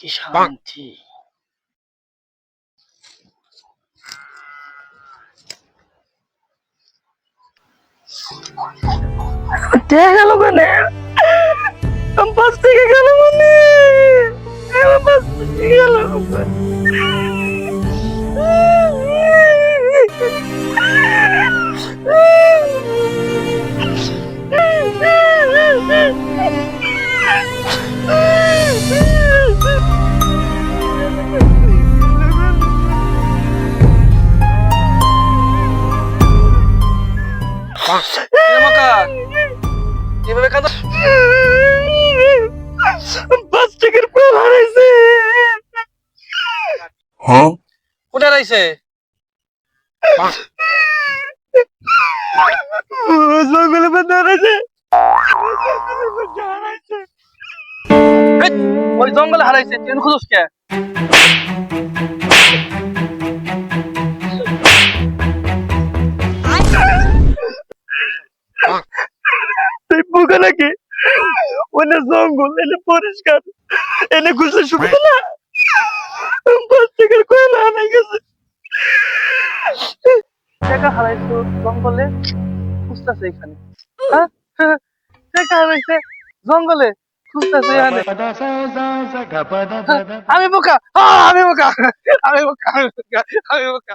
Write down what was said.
কি শান্তি। দেখা গেল মানে পাঁচ থেকে গেল মানে পাঁচ থেকে গেল। কিভাবে কাঁদো? পাঁচ টাকার প্রাণ হারাইছে। কোথায় হারাইছে? জঙ্গলের মধ্যে হারাইছে। ওই জঙ্গলে হারাইছে, ট্রেন খুঁজুস কে? বোকা নাকি? ওনে জঙ্গল এনে পরিষ্কার, এনে খুঁজলে সুবিধা না। পাঁচ টাকার কয়লা হারাই গেছে। টাকা হারাইছো জঙ্গলে, খুঁজতেছে এখানে। টাকা হারাইছে জঙ্গলে, খুঁজতেছে এখানে। আমি বোকা, আমি বোকা, আমি বোকা, আমি বোকা, আমি বোকা।